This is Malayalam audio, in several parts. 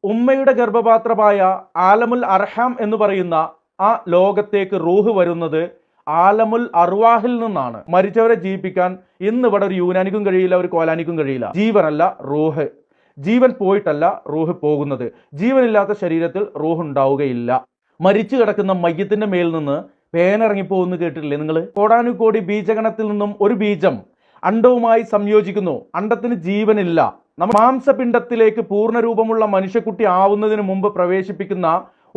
ഉമ്മയുടെ ഗർഭപാത്രമായ ആലമുൽ അർഹാം എന്ന് പറയുന്ന ആ ലോകത്തേക്ക് റൂഹ് വരുന്നത് ആലമുൽ അർവാഹിൽ നിന്നാണ്. മരിച്ചവരെ ജീവിപ്പിക്കാൻ ഇന്ന് ഇവിടെ ഒരു യൂനാനിക്കും കഴിയില്ല, ഒരു കോലാനിക്കും കഴിയില്ല. ജീവനല്ല റൂഹ്, ജീവൻ പോയിട്ടല്ല റൂഹ് പോകുന്നത്. ജീവനില്ലാത്ത ശരീരത്തിൽ റൂഹ് ഉണ്ടാവുകയില്ല. മരിച്ചു കിടക്കുന്ന മയ്യത്തിന്റെ മേൽ നിന്ന് പേനിറങ്ങിപ്പോകുന്നു കേട്ടിട്ടില്ലേ നിങ്ങൾ? കോടാനുകോടി ബീജഗണത്തിൽ നിന്നും ഒരു ബീജം അണ്ടവുമായി സംയോജിക്കുന്നു. അണ്ടത്തിന് ജീവനില്ല. നമ്മൾ മാംസപിണ്ഡത്തിലേക്ക് പൂർണ്ണരൂപമുള്ള മനുഷ്യക്കുട്ടി ആവുന്നതിന് മുമ്പ് പ്രവേശിപ്പിക്കുന്ന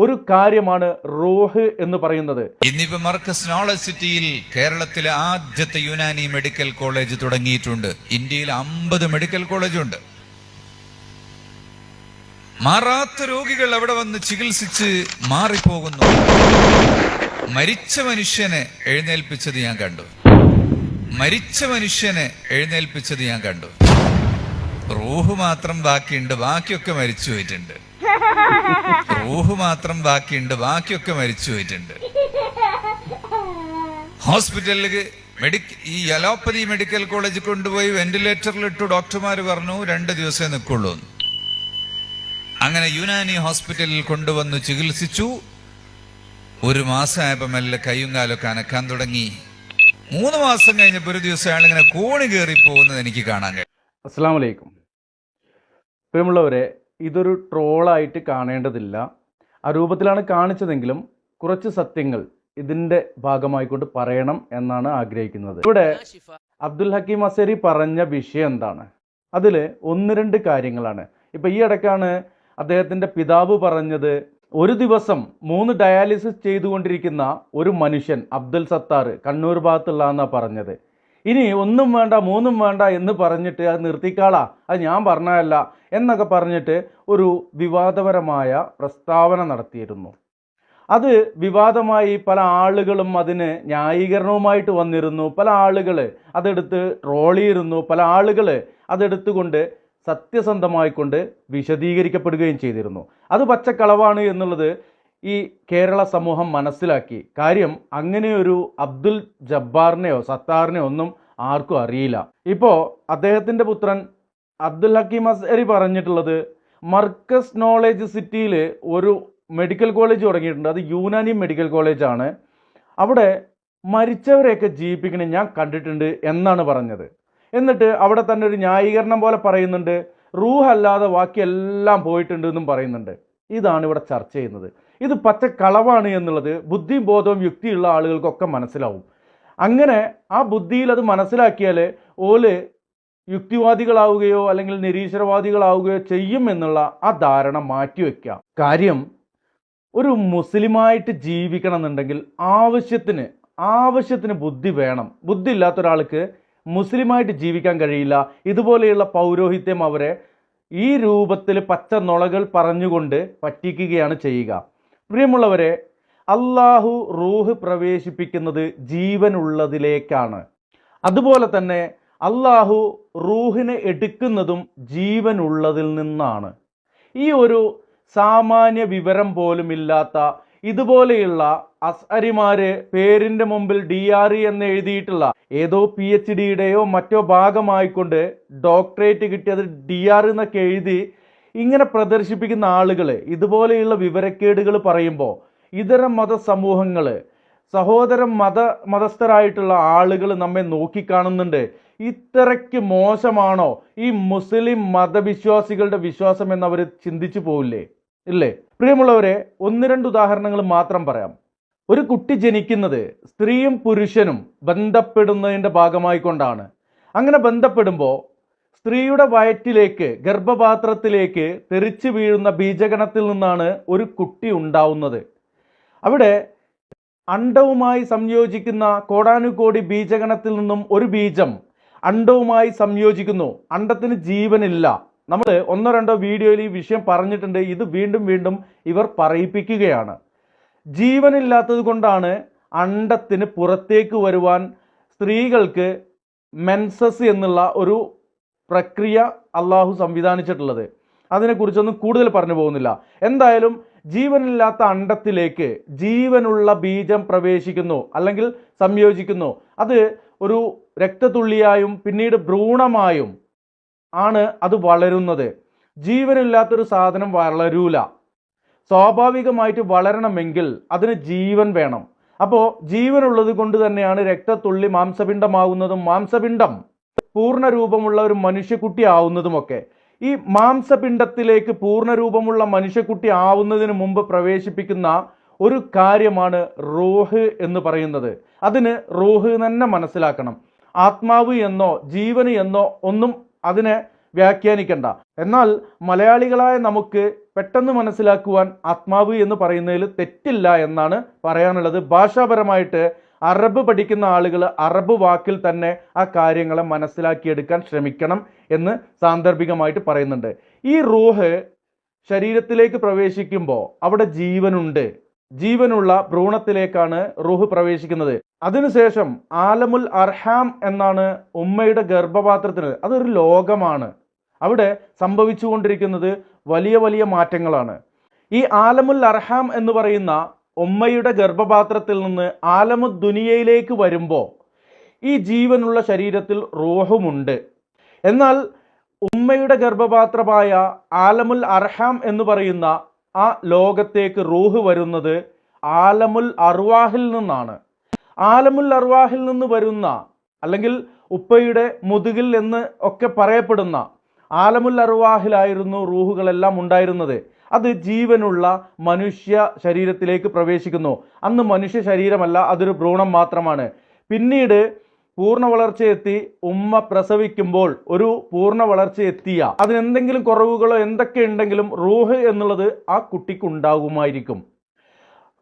ഒരു കാര്യമാണ് റൂഹ് എന്ന് പറയുന്നത്. ഇന്നിപ്പോ മർക്കസ് നോളജ് സിറ്റിയിൽ കേരളത്തിലെ ആദ്യത്തെ യുനാനി മെഡിക്കൽ കോളേജ് തുടങ്ങിയിട്ടുണ്ട്. ഇന്ത്യയിൽ 50 മെഡിക്കൽ കോളേജ് ഉണ്ട്. മാറാത്ത രോഗികൾ അവിടെ വന്ന് ചികിത്സിച്ച് മാറിപ്പോകുന്നു. മരിച്ച മനുഷ്യനെ എഴുന്നേൽപ്പിച്ചത് ഞാൻ കണ്ടു. റൂഹ് മാത്രം ബാക്കിയുണ്ട്, ബാക്കിയൊക്കെ മരിച്ചു പോയിട്ടുണ്ട്. ഹോസ്പിറ്റലിലേക്ക് ഈ അലോപ്പതി മെഡിക്കൽ കോളേജ് കൊണ്ടുപോയി വെന്റിലേറ്ററിലിട്ടു. ഡോക്ടർമാർ പറഞ്ഞു 2 ദിവസമേ നിൽക്കുള്ളൂ. അങ്ങനെ യുനാനി ഹോസ്പിറ്റലിൽ കൊണ്ടുവന്നു ചികിത്സിച്ചു. 1 മാസമായപ്പോ മെല്ലെ കയ്യും കാലൊക്കെ അനക്കാൻ തുടങ്ങി. 3 മാസം കഴിഞ്ഞപ്പോ ഒരു ദിവസം അയാളിങ്ങനെ കോണി കയറി പോകുന്നത് എനിക്ക് കാണാൻ കഴിയും. അസ്സലാമു അലൈക്കും. പ്രിയമുള്ളവരെ, ഇതൊരു ട്രോളായിട്ട് കാണേണ്ടതില്ല. ആ രൂപത്തിലാണ് കാണിച്ചതെങ്കിലും കുറച്ച് സത്യങ്ങൾ ഇതിൻ്റെ ഭാഗമായിക്കൊണ്ട് പറയണം എന്നാണ് ആഗ്രഹിക്കുന്നത്. ഇവിടെ അബ്ദുൽ ഹക്കീം അസരി പറഞ്ഞ വിഷയം എന്താണ്? അതിൽ 1-2 കാര്യങ്ങളാണ്. ഇപ്പം ഈ ഇടയ്ക്കാണ് അദ്ദേഹത്തിൻ്റെ പിതാവ് പറഞ്ഞത്, ഒരു ദിവസം 3 ഡയാലിസിസ് ചെയ്തുകൊണ്ടിരിക്കുന്ന ഒരു മനുഷ്യൻ അബ്ദുൽ സത്താർ കണ്ണൂർ ഭാഗത്തുള്ള എന്നാണ് പറഞ്ഞത്. ഇനി 1 വേണ്ട 3 വേണ്ട എന്ന് പറഞ്ഞിട്ട് അത് നിർത്തിക്കാളാ, അത് ഞാൻ പറഞ്ഞതല്ല എന്നൊക്കെ പറഞ്ഞിട്ട് ഒരു വിവാദപരമായ പ്രസ്താവന നടത്തിയിരുന്നു. അത് വിവാദമായി പല ആളുകളും അതിന് ന്യായീകരണവുമായിട്ട് വന്നിരുന്നു. പല ആളുകൾ അതെടുത്ത് ട്രോൾ ചെയ്തിരുന്നു. പല ആളുകൾ അതെടുത്തുകൊണ്ട് സത്യസന്ധമായിക്കൊണ്ട് വിശദീകരിക്കപ്പെടുകയും ചെയ്തിരുന്നു. അത് പച്ചക്കളവാണ് എന്നുള്ളത് ഈ കേരള സമൂഹം മനസ്സിലാക്കി. കാര്യം അങ്ങനെയൊരു അബ്ദുൽ ജബ്ബാറിനെയോ സത്താറിനെയോ ഒന്നും ആർക്കും അറിയില്ല. ഇപ്പോൾ അദ്ദേഹത്തിൻ്റെ പുത്രൻ അബ്ദുൽ ഹക്കീം അസരി പറഞ്ഞിട്ടുള്ളത്, മർക്കസ് നോളജ് സിറ്റിയിൽ ഒരു മെഡിക്കൽ കോളേജ് തുടങ്ങിയിട്ടുണ്ട്. അത് യുനാനി മെഡിക്കൽ കോളേജാണ്. അവിടെ മരിച്ചവരെയൊക്കെ ജീവിപ്പിക്കണേ ഞാൻ കണ്ടിട്ടുണ്ട് എന്നാണ് പറഞ്ഞത്. എന്നിട്ട് അവിടെ തന്നെ ഒരു ന്യായീകരണം പോലെ പറയുന്നുണ്ട്, റൂഹ് അല്ലാതെ ബാക്കിയെല്ലാം പോയിട്ടുണ്ട് എന്നും പറയുന്നുണ്ട്. ഇതാണ് ഇവിടെ ചർച്ച ചെയ്യുന്നത്. ഇത് പച്ചക്കളവാണ് എന്നുള്ളത് ബുദ്ധിയും ബോധവും യുക്തിയുള്ള ആളുകൾക്കൊക്കെ മനസ്സിലാവും. അങ്ങനെ ആ ബുദ്ധിയിൽ അത് മനസ്സിലാക്കിയാൽ ഓല് യുക്തിവാദികളാവുകയോ അല്ലെങ്കിൽ നിരീശ്വരവാദികളാവുകയോ ചെയ്യും എന്നുള്ള ആ ധാരണ മാറ്റിവെക്കുക. കാര്യം ഒരു മുസ്ലിമായിട്ട് ജീവിക്കണം എന്നുണ്ടെങ്കിൽ ആവശ്യത്തിന് ബുദ്ധി വേണം. ബുദ്ധി ഇല്ലാത്ത ഒരാൾക്ക് മുസ്ലിമായിട്ട് ജീവിക്കാൻ കഴിയില്ല. ഇതുപോലെയുള്ള പൗരോഹിത്യം അവരെ ഈ രൂപത്തിൽ പച്ച നുളകൾ പറഞ്ഞുകൊണ്ട് പറ്റിക്കുകയാണ് ചെയ്യുക. പ്രിയമുള്ളവരെ, അള്ളാഹു റൂഹ് പ്രവേശിപ്പിക്കുന്നത് ജീവനുള്ളതിലേക്കാണ്. അതുപോലെ തന്നെ അള്ളാഹു റൂഹിനെ എടുക്കുന്നതും ജീവനുള്ളതിൽ നിന്നാണ്. ഈ ഒരു സാമാന്യ വിവരം പോലും ഇല്ലാത്ത ഇതുപോലെയുള്ള അസ്അരിമാര് പേരിന്റെ മുമ്പിൽ DRE എന്ന് എഴുതിയിട്ടുള്ള ഏതോ PhDയുടെയോ മറ്റോ ഭാഗമായിക്കൊണ്ട് ഡോക്ടറേറ്റ് കിട്ടിയത് DR എന്നൊക്കെ എഴുതി ഇങ്ങനെ പ്രദർശിപ്പിക്കുന്ന ആളുകൾ ഇതുപോലെയുള്ള വിവരക്കേടുകൾ പറയുമ്പോൾ ഇതര മതസമൂഹങ്ങൾ, മതസ്ഥരായിട്ടുള്ള ആളുകൾ നമ്മെ നോക്കിക്കാണുന്നുണ്ട്. ഇത്രയ്ക്ക് മോശമാണോ ഈ മുസ്ലിം മതവിശ്വാസികളുടെ വിശ്വാസം എന്നവർ ചിന്തിച്ചു പോവില്ലേ? ഇല്ലേ? പ്രിയമുള്ളവരെ, 1-2 ഉദാഹരണങ്ങൾ മാത്രം പറയാം. ഒരു കുട്ടി ജനിക്കുന്നത് സ്ത്രീയും പുരുഷനും ബന്ധപ്പെടുന്നതിൻ്റെ ഭാഗമായിക്കൊണ്ടാണ്. അങ്ങനെ ബന്ധപ്പെടുമ്പോൾ സ്ത്രീയുടെ വയറ്റിലേക്ക്, ഗർഭപാത്രത്തിലേക്ക് തെറിച്ചു വീഴുന്ന ബീജഗണത്തിൽ നിന്നാണ് ഒരു കുട്ടി ഉണ്ടാവുന്നത്. അവിടെ അണ്ടവുമായി സംയോജിക്കുന്ന കോടാനുകോടി ബീജഗണത്തിൽ നിന്നും ഒരു ബീജം അണ്ടവുമായി സംയോജിക്കുന്നു. അണ്ടത്തിന് ജീവനില്ല. നമ്മൾ 1-2 വീഡിയോയിൽ ഈ വിഷയം പറഞ്ഞിട്ടുണ്ട്. ഇത് വീണ്ടും ഇവർ പറയിപ്പിക്കുകയാണ്. ജീവനില്ലാത്തത് കൊണ്ടാണ് അണ്ടത്തിന് പുറത്തേക്ക് വരുവാൻ സ്ത്രീകൾക്ക് മെൻസസ് എന്നുള്ള ഒരു പ്രക്രിയ അള്ളാഹു സംവിധാനിച്ചിട്ടുള്ളത്. അതിനെക്കുറിച്ചൊന്നും കൂടുതൽ പറഞ്ഞു പോകുന്നില്ല. എന്തായാലും ജീവനില്ലാത്ത അണ്ടത്തിലേക്ക് ജീവനുള്ള ബീജം പ്രവേശിക്കുന്നു അല്ലെങ്കിൽ സംയോജിക്കുന്നു. അത് ഒരു രക്തത്തുള്ളിയായും പിന്നീട് ഭ്രൂണമായും ആണ് അത് വളരുന്നത്. ജീവനില്ലാത്തൊരു സാധനം വളരൂല. സ്വാഭാവികമായിട്ട് വളരണമെങ്കിൽ അതിന് ജീവൻ വേണം. അപ്പോൾ ജീവനുള്ളത് കൊണ്ട് തന്നെയാണ് രക്തത്തുള്ളി മാംസപിണ്ഡമാകുന്നതും മാംസപിണ്ഡം പൂർണ്ണ രൂപമുള്ള ഒരു മനുഷ്യക്കുട്ടി ആവുന്നതുമൊക്കെ. ഈ മാംസപിണ്ഡത്തിലേക്ക് പൂർണ്ണ രൂപമുള്ള മനുഷ്യക്കുട്ടി ആവുന്നതിന് മുമ്പ് പ്രവേശിപ്പിക്കുന്ന ഒരു കാര്യമാണ് റൂഹ് എന്ന് പറയുന്നത്. അതിന് റൂഹ് തന്നെ മനസ്സിലാക്കണം. ആത്മാവ് എന്നോ ജീവന് എന്നോ ഒന്നും അതിനെ വ്യാഖ്യാനിക്കണ്ട. എന്നാൽ മലയാളികളായ നമുക്ക് പെട്ടെന്ന് മനസ്സിലാക്കുവാൻ ആത്മാവ് എന്ന് പറയുന്നതിൽ തെറ്റില്ല എന്നാണ് പറയാനുള്ളത്. ഭാഷാപരമായിട്ട് അറബ് പഠിക്കുന്ന ആളുകൾ അറബ് വാക്കിൽ തന്നെ ആ കാര്യങ്ങളെ മനസ്സിലാക്കിയെടുക്കാൻ ശ്രമിക്കണം എന്ന് സാന്ദർഭികമായിട്ട് പറയുന്നുണ്ട്. ഈ റൂഹ് ശരീരത്തിലേക്ക് പ്രവേശിക്കുമ്പോൾ അവിടെ ജീവനുണ്ട്. ജീവനുള്ള ഭ്രൂണത്തിലേക്കാണ് റൂഹ് പ്രവേശിക്കുന്നത്. അതിനുശേഷം ആലമുൽ അർഹാം എന്നാണ് ഉമ്മയുടെ ഗർഭപാത്രത്തിന്. അതൊരു ലോകമാണ്. അവിടെ സംഭവിച്ചുകൊണ്ടിരിക്കുന്നത് വലിയ വലിയ മാറ്റങ്ങളാണ്. ഈ ആലമുൽ അർഹാം എന്ന് പറയുന്ന ഉമ്മയുടെ ഗർഭപാത്രത്തിൽ നിന്ന് ആലമു ദുനിയയിലേക്ക് വരുമ്പോൾ ഈ ജീവനുള്ള ശരീരത്തിൽ റൂഹുമുണ്ട്. എന്നാൽ ഉമ്മയുടെ ഗർഭപാത്രമായ ആലമുൽ അർഹാം എന്ന് പറയുന്ന ആ ലോകത്തേക്ക് റൂഹ് വരുന്നത് ആലമുൽ അർവാഹിൽ നിന്നാണ്. ആലമുൽ അർവാഹിൽ നിന്ന് വരുന്ന, അല്ലെങ്കിൽ ഉപ്പയുടെ മുതുകിൽ എന്ന് ഒക്കെ പറയപ്പെടുന്ന ആലമുൽ അർവാഹിലായിരുന്നു റൂഹുകളെല്ലാം ഉണ്ടായിരുന്നത്. അത് ജീവനുള്ള മനുഷ്യ ശരീരത്തിലേക്ക് പ്രവേശിക്കുന്നു. അന്ന് മനുഷ്യ ശരീരമല്ല, അതൊരു ഭ്രൂണം മാത്രമാണ്. പിന്നീട് പൂർണ്ണ വളർച്ചയെത്തി ഉമ്മ പ്രസവിക്കുമ്പോൾ ഒരു പൂർണ്ണ വളർച്ചയെത്തിയ അതിനെന്തെങ്കിലും കുറവുകളോ എന്തൊക്കെ ഉണ്ടെങ്കിലും റൂഹ് എന്നുള്ളത് ആ കുട്ടിക്ക് ഉണ്ടാകുമായിരിക്കും.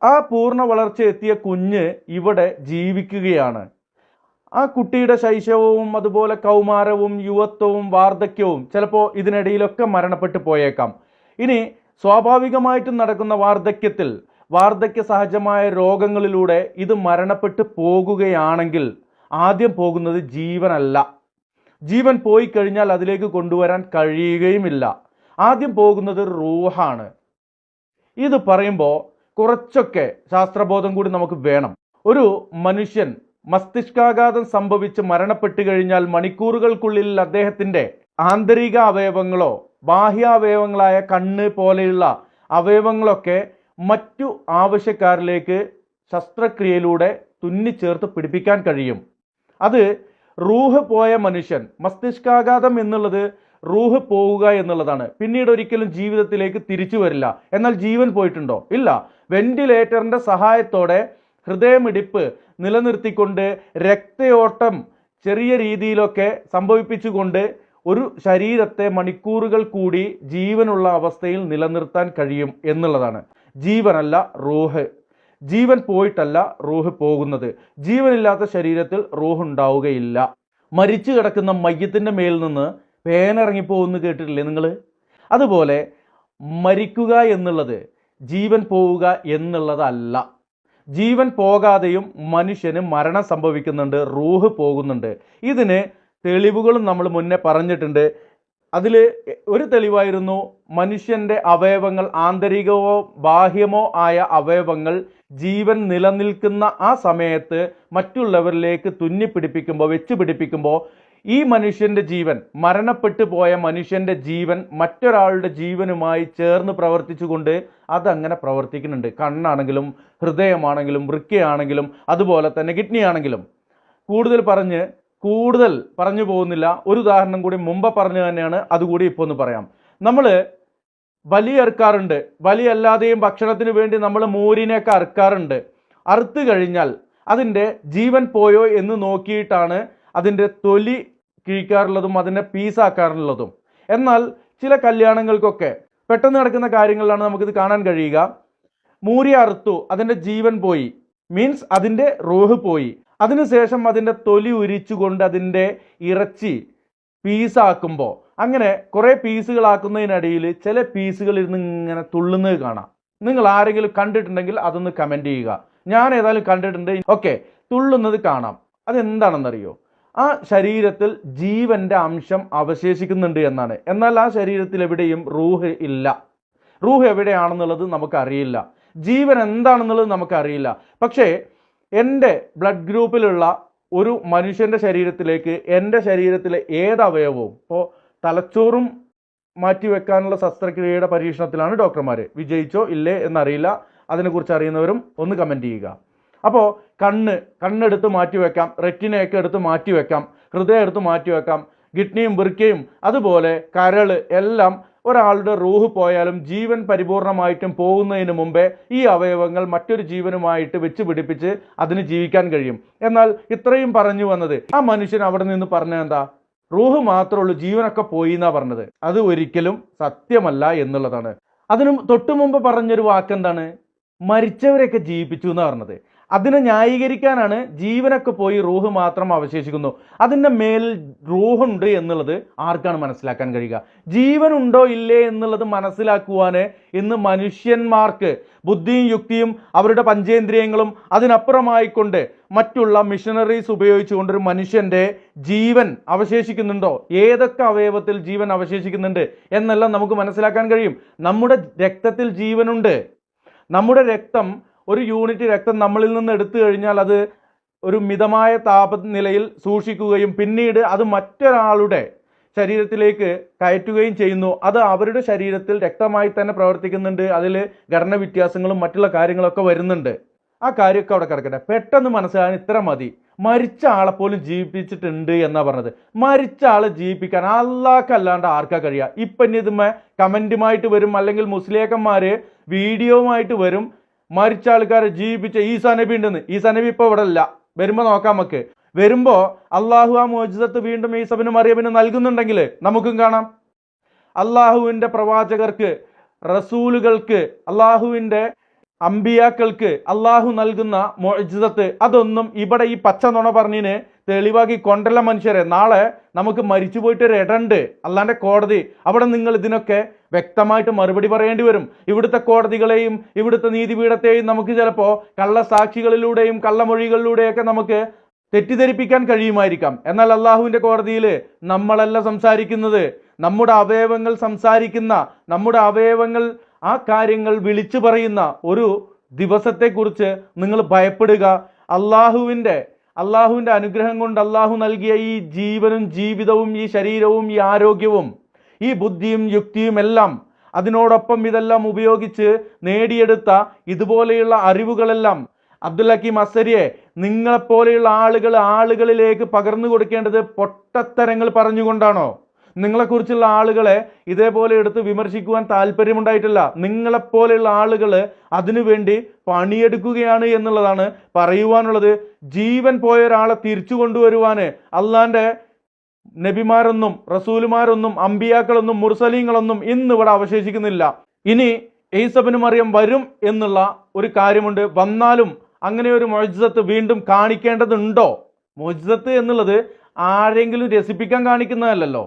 ആ പൂർണ്ണ വളർച്ചയെത്തിയ കുഞ്ഞ് ഇവിടെ ജീവിക്കുകയാണ്. ആ കുട്ടിയുടെ ശൈശവവും അതുപോലെ കൗമാരവും യുവത്വവും വാർദ്ധക്യവും ചിലപ്പോൾ ഇതിനിടയിലൊക്കെ മരണപ്പെട്ടു പോയേക്കാം. ഇനി സ്വാഭാവികമായിട്ടും നടക്കുന്ന വാർദ്ധക്യത്തിൽ വാർദ്ധക്യ സഹജമായ രോഗങ്ങളിലൂടെ ഇത് മരണപ്പെട്ടു പോകുകയാണെങ്കിൽ ആദ്യം പോകുന്നത് ജീവനല്ല. ജീവൻ പോയി കഴിഞ്ഞാൽ അതിലേക്ക് കൊണ്ടുവരാൻ കഴിയുകയുമില്ല. ആദ്യം പോകുന്നത് റൂഹാണ്. ഇത് പറയുമ്പോൾ കുറച്ചൊക്കെ ശാസ്ത്രബോധം കൂടി നമുക്ക് വേണം. ഒരു മനുഷ്യൻ മസ്തിഷ്കാഘാതം സംഭവിച്ച് മരണപ്പെട്ടു കഴിഞ്ഞാൽ മണിക്കൂറുകൾക്കുള്ളിൽ അദ്ദേഹത്തിൻ്റെ ആന്തരിക അവയവങ്ങളോ ബാഹ്യാവയവങ്ങളായ കണ്ണ് പോലെയുള്ള അവയവങ്ങളൊക്കെ മറ്റു ആവശ്യക്കാരിലേക്ക് ശസ്ത്രക്രിയയിലൂടെ തുന്നിച്ചേർത്ത് പിടിപ്പിക്കാൻ കഴിയും. അത് റൂഹ് പോയ മനുഷ്യൻ, മസ്തിഷ്കാഘാതം എന്നുള്ളത് റൂഹ് പോവുക എന്നുള്ളതാണ്. പിന്നീട് ഒരിക്കലും ജീവിതത്തിലേക്ക് തിരിച്ചു വരില്ല. എന്നാൽ ജീവൻ പോയിട്ടുണ്ടോ? ഇല്ല. വെന്റിലേറ്ററിൻ്റെ സഹായത്തോടെ ഹൃദയമിടിപ്പ് നിലനിർത്തിക്കൊണ്ട് രക്തയോട്ടം ചെറിയ രീതിയിലൊക്കെ സംഭവിപ്പിച്ചുകൊണ്ട് ഒരു ശരീരത്തെ മണിക്കൂറുകൾ കൂടി ജീവനുള്ള അവസ്ഥയിൽ നിലനിർത്താൻ കഴിയും എന്നുള്ളതാണ്. ജീവനല്ല റൂഹ്. ജീവൻ പോയിട്ടല്ല റൂഹ് പോകുന്നത്. ജീവനില്ലാത്ത ശരീരത്തിൽ റൂഹ് ഉണ്ടാവുകയില്ല. മരിച്ചു കിടക്കുന്ന മയ്യത്തിൻ്റെ മേൽ നിന്ന് പേനിറങ്ങിപ്പോകുന്നു കേട്ടിട്ടില്ലേ നിങ്ങൾ? അതുപോലെ മരിക്കുക എന്നുള്ളത് ജീവൻ പോവുക എന്നുള്ളതല്ല. ജീവൻ പോകാതെയും മനുഷ്യന് മരണം സംഭവിക്കുന്നുണ്ട്, റൂഹ് പോകുന്നുണ്ട്. ഇതിന് തെളിവുകളും നമ്മൾ മുന്നേ പറഞ്ഞിട്ടുണ്ട്. അതിൽ ഒരു തെളിവായിരുന്നു മനുഷ്യൻ്റെ അവയവങ്ങൾ, ആന്തരികമോ ബാഹ്യമോ ആയ അവയവങ്ങൾ ജീവൻ നിലനിൽക്കുന്ന ആ സമയത്ത് മറ്റുള്ളവരിലേക്ക് തുന്നിപ്പിടിപ്പിക്കുമ്പോൾ, വെച്ച് പിടിപ്പിക്കുമ്പോൾ ഈ മനുഷ്യൻ്റെ ജീവൻ, മരണപ്പെട്ടു പോയ മനുഷ്യൻ്റെ ജീവൻ മറ്റൊരാളുടെ ജീവനുമായി ചേർന്ന് പ്രവർത്തിച്ചുകൊണ്ട് അതങ്ങനെ പ്രവർത്തിക്കുന്നുണ്ട്. കണ്ണാണെങ്കിലും ഹൃദയമാണെങ്കിലും വൃക്കയാണെങ്കിലും അതുപോലെ തന്നെ കിഡ്നി ആണെങ്കിലും. കൂടുതൽ പറഞ്ഞു പോകുന്നില്ല. ഒരു ഉദാഹരണം കൂടി മുമ്പ് പറഞ്ഞു തന്നെയാണ്, അതുകൂടി ഇപ്പോൾ ഒന്ന് പറയാം. നമ്മൾ ബലി അറുക്കാറുണ്ട്. ബലി അല്ലാതെയും ഭക്ഷണത്തിന് വേണ്ടി നമ്മൾ മൂരിനെയൊക്കെ അറുക്കാറുണ്ട്. അറുത്ത് കഴിഞ്ഞാൽ അതിൻ്റെ ജീവൻ പോയോ എന്ന് നോക്കിയിട്ടാണ് അതിൻ്റെ തൊലി കിഴിക്കാറുള്ളതും അതിനെ പീസാക്കാറുള്ളതും. എന്നാൽ ചില കല്യാണങ്ങൾക്കൊക്കെ പെട്ടെന്ന് നടക്കുന്ന കാര്യങ്ങളിലാണ് നമുക്കിത് കാണാൻ കഴിയുക. മൂരി അറുത്തു, അതിൻ്റെ ജീവൻ പോയി, മീൻസ് അതിൻ്റെ റൂഹ് പോയി. അതിനുശേഷം അതിൻ്റെ തൊലി ഉരിച്ചുകൊണ്ട് അതിൻ്റെ ഇറച്ചി പീസാക്കുമ്പോൾ, അങ്ങനെ കുറേ പീസുകളാക്കുന്നതിനിടയിൽ ചില പീസുകൾ ഇരുന്ന് ഇങ്ങനെ തുള്ളുന്നത് കാണാം. നിങ്ങൾ ആരെങ്കിലും കണ്ടിട്ടുണ്ടെങ്കിൽ അതൊന്ന് കമൻറ്റ് ചെയ്യുക. ഞാൻ ഏതായാലും കണ്ടിട്ടുണ്ട്. ഓക്കെ, തുള്ളുന്നത് കാണാം. അതെന്താണെന്നറിയോ? ആ ശരീരത്തിൽ ജീവൻ്റെ അംശം അവശേഷിക്കുന്നുണ്ട് എന്നാണ്. എന്നാൽ ആ ശരീരത്തിൽ എവിടെയും റൂഹ് ഇല്ല. റൂഹ് എവിടെയാണെന്നുള്ളത് നമുക്കറിയില്ല. ജീവൻ എന്താണെന്നുള്ളത് നമുക്കറിയില്ല. പക്ഷേ എൻ്റെ ബ്ലഡ് ഗ്രൂപ്പിലുള്ള ഒരു മനുഷ്യൻ്റെ ശരീരത്തിലേക്ക് എൻ്റെ ശരീരത്തിലെ ഏതവയവവും, ഇപ്പോൾ തലച്ചോറും മാറ്റിവെക്കാനുള്ള ശസ്ത്രക്രിയയുടെ പരീക്ഷണത്തിലാണ് ഡോക്ടർമാർ. വിജയിച്ചോ ഇല്ലേ എന്നറിയില്ല. അതിനെക്കുറിച്ച് അറിയുന്നവരും ഒന്ന് കമൻറ്റ് ചെയ്യുക. അപ്പോൾ കണ്ണെടുത്ത് മാറ്റിവെക്കാം, റെറ്റിനയൊക്കെ എടുത്ത് മാറ്റിവെക്കാം, ഹൃദയം എടുത്ത് മാറ്റിവെക്കാം, കിഡ്നിയും വൃക്കയും അതുപോലെ കരള് എല്ലാം ഒരാളുടെ റൂഹ് പോയാലും ജീവൻ പരിപൂർണമായിട്ടും പോകുന്നതിന് മുമ്പേ ഈ അവയവങ്ങൾ മറ്റൊരു ജീവനുമായിട്ട് വെച്ച് പിടിപ്പിച്ച് അതിന് ജീവിക്കാൻ കഴിയും. എന്നാൽ ഇത്രയും പറഞ്ഞു വന്നത് ആ മനുഷ്യൻ അവിടെ നിന്ന് പറഞ്ഞത് എന്താ? റൂഹ് മാത്രമേ ഉള്ളൂ, ജീവനൊക്കെ പോയി എന്നാ പറഞ്ഞത്. അത് ഒരിക്കലും സത്യമല്ല എന്നുള്ളതാണ്. അതിനു തൊട്ടു മുമ്പ് പറഞ്ഞൊരു വാക്കെന്താണ്? മരിച്ചവരെയൊക്കെ ജീവിപ്പിച്ചു എന്ന് പറഞ്ഞത്. അതിനെ ന്യായീകരിക്കാനാണ് ജീവനൊക്കെ പോയി റൂഹ് മാത്രം അവശേഷിക്കുന്നു. അതിൻ്റെ മേലിൽ റൂഹുണ്ട് എന്നുള്ളത് ആർക്കാണ് മനസ്സിലാക്കാൻ കഴിയുക? ജീവനുണ്ടോ ഇല്ലേ എന്നുള്ളത് മനസ്സിലാക്കുവാൻ ഇന്ന് മനുഷ്യന്മാർക്ക് ബുദ്ധിയും യുക്തിയും അവരുടെ പഞ്ചേന്ദ്രിയങ്ങളും അതിനപ്പുറമായിക്കൊണ്ട് മറ്റുള്ള മിഷനറീസ് ഉപയോഗിച്ചുകൊണ്ടൊരു മനുഷ്യൻ്റെ ജീവൻ അവശേഷിക്കുന്നുണ്ടോ, ഏതൊക്കെ അവയവത്തിൽ ജീവൻ അവശേഷിക്കുന്നുണ്ട് എന്നെല്ലാം നമുക്ക് മനസ്സിലാക്കാൻ കഴിയും. നമ്മുടെ രക്തത്തിൽ ജീവനുണ്ട്. നമ്മുടെ രക്തം, ഒരു യൂണിറ്റ് രക്തം നമ്മളിൽ നിന്ന് എടുത്തു കഴിഞ്ഞാൽ അത് ഒരു മിതമായ താപനിലയിൽ സൂക്ഷിക്കുകയും പിന്നീട് അത് മറ്റൊരാളുടെ ശരീരത്തിലേക്ക് കയറ്റുകയും ചെയ്യുന്നു. അത് അവരുടെ ശരീരത്തിൽ രക്തമായി തന്നെ പ്രവർത്തിക്കുന്നുണ്ട്. അതിൽ ഘടന വ്യത്യാസങ്ങളും മറ്റുള്ള കാര്യങ്ങളൊക്കെ വരുന്നുണ്ട്. ആ കാര്യമൊക്കെ അവിടെ കിടക്കട്ടെ. പെട്ടെന്ന് മനസ്സിലാകാൻ ഇത്ര മതി. മരിച്ച ആളെ പോലും ജീവിപ്പിച്ചിട്ടുണ്ട് എന്നാ പറഞ്ഞത്. മരിച്ച ആളെ ജീവിപ്പിക്കാൻ അല്ലാഹ്ക്കല്ലാണ്ട് ആർക്കാ കഴിയുക? ഇപ്പം ഇനി ഇതുമേ കമൻറ്റുമായിട്ട് വരും, അല്ലെങ്കിൽ മുസ്ലിയാക്കന്മാർ വീഡിയോവുമായിട്ട് വരും, മരിച്ച ആൾക്കാരെ ജീവിപ്പിച്ച ഈസാ നബി ഉണ്ടെന്ന്. ഈസാ നബി ഇപ്പോൾ ഇവിടെ ഇല്ല, വരുമ്പോൾ നോക്കാം. നമുക്ക് വരുമ്പോൾ അള്ളാഹു ആ മോചിതത്ത് വീണ്ടും ഈസബിനും മറിയമിന് നൽകുന്നുണ്ടെങ്കിൽ നമുക്കും കാണാം. അള്ളാഹുവിൻ്റെ പ്രവാചകർക്ക്, റസൂലുകൾക്ക്, അള്ളാഹുവിൻ്റെ അമ്പിയാക്കൾക്ക് അള്ളാഹു നൽകുന്ന മോചിതത്ത് അതൊന്നും ഇവിടെ ഈ പച്ച നുണ പറഞ്ഞിന് തെളിവാക്കി കൊണ്ടല്ല മനുഷ്യരെ. നാളെ നമുക്ക് മരിച്ചു പോയിട്ട് ഒരു ഇടണ്ട്, അല്ലാണ്ട് കോടതി. അവിടെ നിങ്ങൾ ഇതിനൊക്കെ വ്യക്തമായിട്ട് മറുപടി പറയേണ്ടി വരും. ഇവിടുത്തെ കോടതികളെയും ഇവിടുത്തെ നീതിപീഠത്തെയും നമുക്ക് ചിലപ്പോൾ കള്ളസാക്ഷികളിലൂടെയും കള്ളമൊഴികളിലൂടെയൊക്കെ നമുക്ക് തെറ്റിദ്ധരിപ്പിക്കാൻ കഴിയുമായിരിക്കാം. എന്നാൽ അള്ളാഹുവിൻ്റെ കോടതിയിൽ നമ്മളല്ല സംസാരിക്കുന്നത്, നമ്മുടെ അവയവങ്ങൾ സംസാരിക്കുന്ന, നമ്മുടെ അവയവങ്ങൾ ആ കാര്യങ്ങൾ വിളിച്ചു പറയുന്ന ഒരു ദിവസത്തെക്കുറിച്ച് നിങ്ങൾ ഭയപ്പെടുക. അള്ളാഹുവിൻ്റെ അനുഗ്രഹം കൊണ്ട് അള്ളാഹു നൽകിയ ഈ ജീവനും ജീവിതവും ഈ ശരീരവും ഈ ആരോഗ്യവും ഈ ബുദ്ധിയും യുക്തിയും എല്ലാം, അതിനോടൊപ്പം ഇതെല്ലാം ഉപയോഗിച്ച് നേടിയെടുത്ത ഇതുപോലെയുള്ള അറിവുകളെല്ലാം അബ്ദുൽ ഹക്കീം അസ്സരിയെ നിങ്ങളെപ്പോലെയുള്ള ആളുകളിലേക്ക് പകർന്നു കൊടുക്കേണ്ടത് പൊട്ടത്തരങ്ങൾ പറഞ്ഞുകൊണ്ടാണോ? നിങ്ങളെക്കുറിച്ചുള്ള ആളുകളെ ഇതേപോലെ എടുത്ത് വിമർശിക്കുവാൻ താല്പര്യമുണ്ടായിട്ടില്ല. നിങ്ങളെപ്പോലെയുള്ള ആളുകൾ അതിനുവേണ്ടി പണിയെടുക്കുകയാണ് എന്നുള്ളതാണ് പറയുവാനുള്ളത്. ജീവൻ പോയ ഒരാളെ തിരിച്ചു കൊണ്ടുവരുവാൻ അള്ളാന്റെ നബിമാരൊന്നും റസൂലുമാരൊന്നും അമ്പിയാക്കളൊന്നും മുർസലീങ്ങളൊന്നും ഇന്നിവിടെ അവശേഷിക്കുന്നില്ല. ഇനി ഈസബിന് മറിയം വരും എന്നുള്ള ഒരു കാര്യമുണ്ട്. വന്നാലും അങ്ങനെ ഒരു മുഅ്ജിസത്ത് വീണ്ടും കാണിക്കേണ്ടതുണ്ടോ? മുഅ്ജിസത്ത് എന്നുള്ളത് ആരെങ്കിലും രസിപ്പിക്കാൻ കാണിക്കുന്നതല്ലല്ലോ.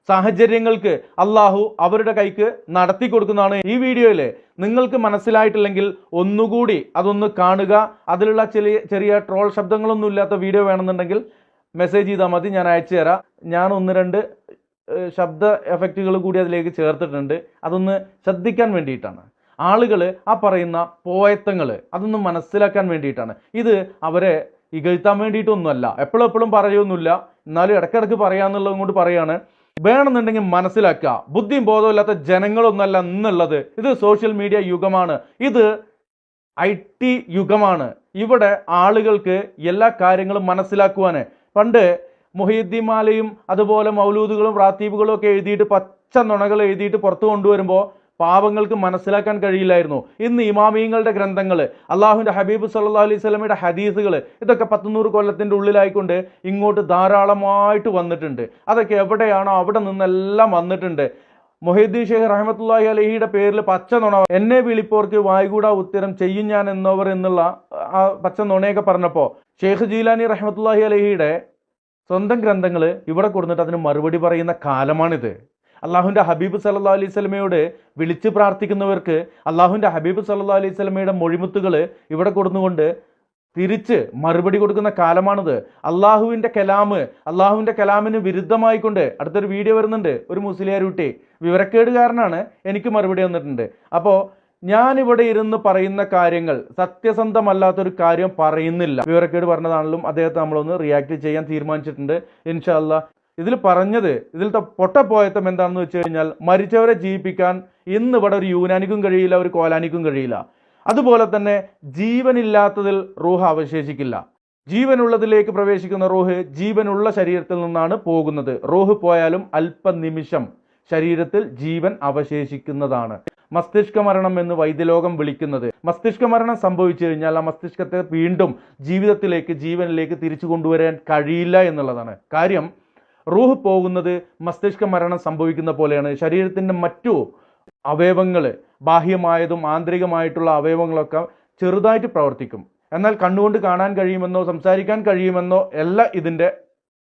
സാഹചര്യങ്ങൾക്ക് അള്ളാഹു അവരുടെ കൈക്ക് നടത്തി കൊടുക്കുന്നതാണ്. ഈ വീഡിയോയിൽ നിങ്ങൾക്ക് മനസ്സിലായിട്ടില്ലെങ്കിൽ ഒന്നുകൂടി അതൊന്ന് കാണുക. അതിലുള്ള ചെറിയ ട്രോൾ ശബ്ദങ്ങളൊന്നും ഇല്ലാത്ത വീഡിയോ വേണമെന്നുണ്ടെങ്കിൽ മെസ്സേജ് ചെയ്താൽ മതി, ഞാൻ അയച്ചു തരാം. ഞാൻ 1-2 ശബ്ദ എഫക്റ്റുകൾ കൂടി അതിലേക്ക് ചേർത്തിട്ടുണ്ട്. അതൊന്ന് ശ്രദ്ധിക്കാൻ വേണ്ടിയിട്ടാണ്. ആളുകൾ ആ പറയുന്ന പോയത്തങ്ങൾ അതൊന്ന് മനസ്സിലാക്കാൻ വേണ്ടിയിട്ടാണ്. ഇത് അവരെ ഇകഴ്ത്താൻ വേണ്ടിയിട്ടൊന്നുമല്ല. എപ്പോഴും പറയുമൊന്നുമില്ല, എന്നാലും ഇടയ്ക്കിടയ്ക്ക് പറയാന്നുള്ളതും കൊണ്ട് പറയാണ്. വേണമെന്നുണ്ടെങ്കിൽ മനസ്സിലാക്കുക. ബുദ്ധിയും ബോധമില്ലാത്ത ജനങ്ങളൊന്നുമല്ല ഇന്നുള്ളത്. ഇത് സോഷ്യൽ മീഡിയ യുഗമാണ്, ഇത് IT യുഗമാണ്. ഇവിടെ ആളുകൾക്ക് എല്ലാ കാര്യങ്ങളും മനസ്സിലാക്കുവാൻ പണ്ട് മുഹീദ്ദീൻ മാലയും അതുപോലെ മൗലൂദുകളും റാത്തീബുകളും ഒക്കെ എഴുതിയിട്ട് പച്ച നുണകൾ എഴുതിയിട്ട് പുറത്തു കൊണ്ടുവരുമ്പോൾ പാവങ്ങൾക്ക് മനസ്സിലാക്കാൻ കഴിയില്ലായിരുന്നു. ഇന്ന് ഇമാമിയങ്ങളുടെ ഗ്രന്ഥങ്ങൾ, അള്ളാഹുവിൻ്റെ ഹബീബ് സല്ലല്ലാഹു അലൈഹി വസല്ലമയുടെ ഹദീസുകൾ, ഇതൊക്കെ 100 കൊല്ലത്തിൻ്റെ ഉള്ളിലായിക്കൊണ്ട് ഇങ്ങോട്ട് ധാരാളമായിട്ട് വന്നിട്ടുണ്ട്. അതൊക്കെ എവിടെയാണോ അവിടെ നിന്നെല്ലാം വന്നിട്ടുണ്ട്. മുഹീദ്ദീൻ ഷെയ്ഖ് റഹ്മത്തുള്ളാഹി അലൈഹിയുടെ പേരിൽ പച്ച നുണ, എന്നെ വിളിപ്പോർക്ക് വായ്കൂടാ ഉത്തരം ചെയ്യും ഞാൻ എന്നവർ എന്നുള്ള ആ പച്ച നുണയൊക്കെ പറഞ്ഞപ്പോൾ ഷെയ്ഖ് ജീലാനി റഹ്മത്തുള്ളാഹി അലൈഹിയുടെ സ്വന്തം ഗ്രന്ഥങ്ങൾ ഇവിടെ കൊടുത്തിട്ട് അതിന് മറുപടി പറയുന്ന കാലമാണിത്. അള്ളാഹുവിൻ്റെ ഹബീബ് സല്ലല്ലാഹു അലൈഹി വസല്ലമയോട് വിളിച്ച് പ്രാർത്ഥിക്കുന്നവർക്ക് അള്ളാഹുവിൻ്റെ ഹബീബ് സല്ലല്ലാഹു അലൈഹി വസല്ലമയുടെ മൊഴിമുത്തുകൾ ഇവിടെ കൊടുന്നുകൊണ്ട് തിരിച്ച് മറുപടി കൊടുക്കുന്ന കാലമാണിത്. അള്ളാഹുവിൻ്റെ കലാമിന് വിരുദ്ധമായിക്കൊണ്ട് അടുത്തൊരു വീഡിയോ വരുന്നുണ്ട്. ഒരു മുസ്ലിയാർ കുട്ടി വിവരക്കേടുകാരനാണ്, എനിക്ക് മറുപടി വന്നിട്ടുണ്ട്. അപ്പോൾ ഞാനിവിടെ ഇരുന്ന് പറയുന്ന കാര്യങ്ങൾ സത്യസന്ധമല്ലാത്തൊരു കാര്യം പറയുന്നില്ല. വിവരക്കേട് പറഞ്ഞതാണെങ്കിലും അദ്ദേഹത്തെ നമ്മളൊന്ന് റിയാക്ട് ചെയ്യാൻ തീരുമാനിച്ചിട്ടുണ്ട്. ഇൻഷാ അല്ലാഹ് ഇതിൽ പറഞ്ഞത്, ഇതിലത്തെ പൊട്ടപ്പോയത്തം എന്താണെന്ന് വെച്ച് കഴിഞ്ഞാൽ, മരിച്ചവരെ ജീവിപ്പിക്കാൻ ഇന്ന് ഇവിടെ ഒരു യൂനാനിക്കും കഴിയില്ല, ഒരു കോലാനിക്കും കഴിയില്ല. അതുപോലെ തന്നെ ജീവനില്ലാത്തതിൽ റൂഹ് അവശേഷിക്കില്ല. ജീവനുള്ളതിലേക്ക് പ്രവേശിക്കുന്ന റൂഹ് ജീവനുള്ള ശരീരത്തിൽ നിന്നാണ് പോകുന്നത്. റൂഹ് പോയാലും അല്പനിമിഷം ശരീരത്തിൽ ജീവൻ അവശേഷിക്കുന്നതാണ്. മസ്തിഷ്ക മരണം എന്ന് വൈദ്യലോകം വിളിക്കുന്നത്. മസ്തിഷ്ക മരണം സംഭവിച്ചു കഴിഞ്ഞാൽ ആ മസ്തിഷ്കത്തെ വീണ്ടും ജീവിതത്തിലേക്ക്, ജീവനിലേക്ക് തിരിച്ചു കൊണ്ടുവരാൻ കഴിയില്ല എന്നുള്ളതാണ് കാര്യം. റൂഹ് പോകുന്നത് മസ്തിഷ്ക മരണം സംഭവിക്കുന്ന പോലെയാണ്. ശരീരത്തിൻ്റെ മറ്റു അവയവങ്ങൾ, ബാഹ്യമായതും ആന്തരികമായിട്ടുള്ള അവയവങ്ങളൊക്കെ ചെറുതായിട്ട് പ്രവർത്തിക്കും. എന്നാൽ കണ്ണുകൊണ്ട് കാണാൻ കഴിയുമെന്നോ സംസാരിക്കാൻ കഴിയുമെന്നോ അല്ല ഇതിൻ്റെ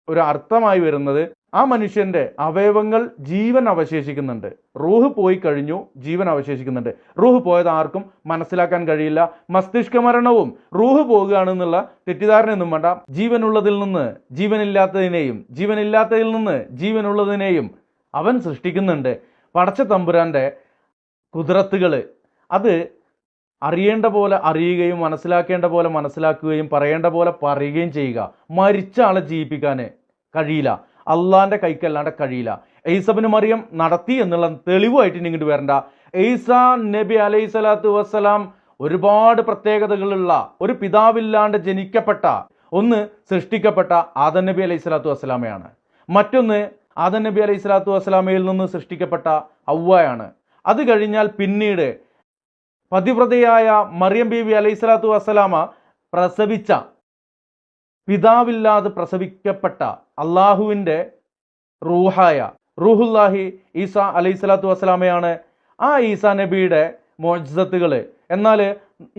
ഒരു അർത്ഥമായി വരുന്നത്. ആ മനുഷ്യൻ്റെ അവയവങ്ങൾ ജീവൻ അവശേഷിക്കുന്നുണ്ട്. റൂഹ് പോയി കഴിഞ്ഞു, ജീവൻ അവശേഷിക്കുന്നുണ്ട്. റൂഹ് പോയത് ആർക്കും മനസ്സിലാക്കാൻ കഴിയില്ല. മസ്തിഷ്ക മരണവും റൂഹ് പോകുകയാണെന്നുള്ള തെറ്റിദ്ധാരണയൊന്നും വേണ്ട. ജീവനുള്ളതിൽ നിന്ന് ജീവനില്ലാത്തതിനെയും, ജീവനില്ലാത്തതിൽ നിന്ന് ജീവനുള്ളതിനെയും അവൻ സൃഷ്ടിക്കുന്നുണ്ട്. പടച്ച തമ്പുരാൻ്റെ കുദ്റത്തുകൾ അത് അറിയേണ്ട പോലെ അറിയുകയും മനസ്സിലാക്കേണ്ട പോലെ മനസ്സിലാക്കുകയും പറയേണ്ട പോലെ പറയുകയും ചെയ്യുക. മരിച്ച ആളെ ജീവിപ്പിക്കാൻ കഴിയില്ല, അള്ളാന്റെ കൈക്കല്ലാണ്ട് കഴിയില്ല. ഈസബിന് മറിയം നടത്തി എന്നുള്ള തെളിവായിട്ട് ഇങ്ങോട്ട് വരണ്ട. ഈസാ നബി അലൈഹി സ്വലാത്തു വസ്സലാം ഒരുപാട് പ്രത്യേകതകളുള്ള ഒരു പിതാവില്ലാണ്ട് ജനിക്കപ്പെട്ട, ഒന്ന് സൃഷ്ടിക്കപ്പെട്ട ആദം നബി അലൈഹി സ്വലാത്തു വസ്സലാമയാണ്. മറ്റൊന്ന് ആദം നബി അലൈഹി സ്വലാത്തു വസ്സലാമയിൽ നിന്ന് സൃഷ്ടിക്കപ്പെട്ട ഹവ്വയാണ്. അത് കഴിഞ്ഞാൽ പിന്നീട് പതിവ്രതയായ മറിയം ബീവി അലൈഹി സ്വലാത്തു വസ്സലാമ പ്രസവിച്ച, പിതാവില്ലാതെ പ്രസവിക്കപ്പെട്ട അള്ളാഹുവിൻ്റെ റൂഹായ റൂഹുല്ലാഹി ഈസാ അലൈഹി സ്വലാത്തു വസ്സലാമയാണ്. ആ ഈസാ നബിയുടെ മുഅ്ജിസത്തുകൾ എന്നാൽ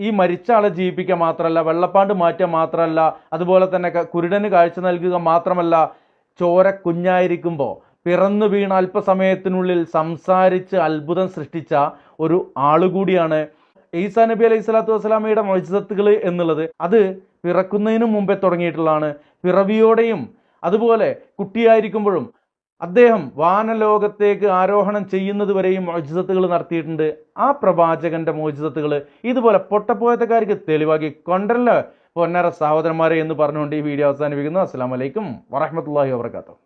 ഈ മരിച്ച ആളെ ജീവിപ്പിക്കുക മാത്രമല്ല, വെള്ളപ്പാണ്ട് മാറ്റുക മാത്രമല്ല, അതുപോലെ തന്നെ കുരുടന് കാഴ്ച നൽകുക മാത്രമല്ല, ചോര കുഞ്ഞായിരിക്കുമ്പോൾ പിറന്നു വീണ അല്പസമയത്തിനുള്ളിൽ സംസാരിച്ച് അത്ഭുതം സൃഷ്ടിച്ച ഒരു ആളുകൂടിയാണ്. ഈസാ നബി അലൈഹി സ്വലാത്തു വസ്സലാമയുടെ മുഅ്ജിസത്തുകൾ എന്നുള്ളത് അത് പിറക്കുന്നതിന് മുമ്പേ തുടങ്ങിയിട്ടുള്ളതാണ്. പിറവിയോടെയും അതുപോലെ കുട്ടിയായിരിക്കുമ്പോഴും അദ്ദേഹം വാനലോകത്തേക്ക് ആരോഹണം ചെയ്യുന്നത് വരെയും മുഅ്ജിസത്തുകൾ നടത്തിയിട്ടുണ്ട്. ആ പ്രവാചകന്റെ മുഅ്ജിസത്തുകൾ ഇതുപോലെ പൊട്ടപ്പോയത്തക്കാർക്ക് തെളിവാക്കി കൊണ്ടല്ല പൊന്നര സഹോദരന്മാരെ എന്ന് പറഞ്ഞുകൊണ്ട് ഈ വീഡിയോ അവസാനിപ്പിക്കുന്നു. അസ്സലാമു അലൈക്കും വറഹ്മത്തുള്ളാഹി വബറകാതുഹു.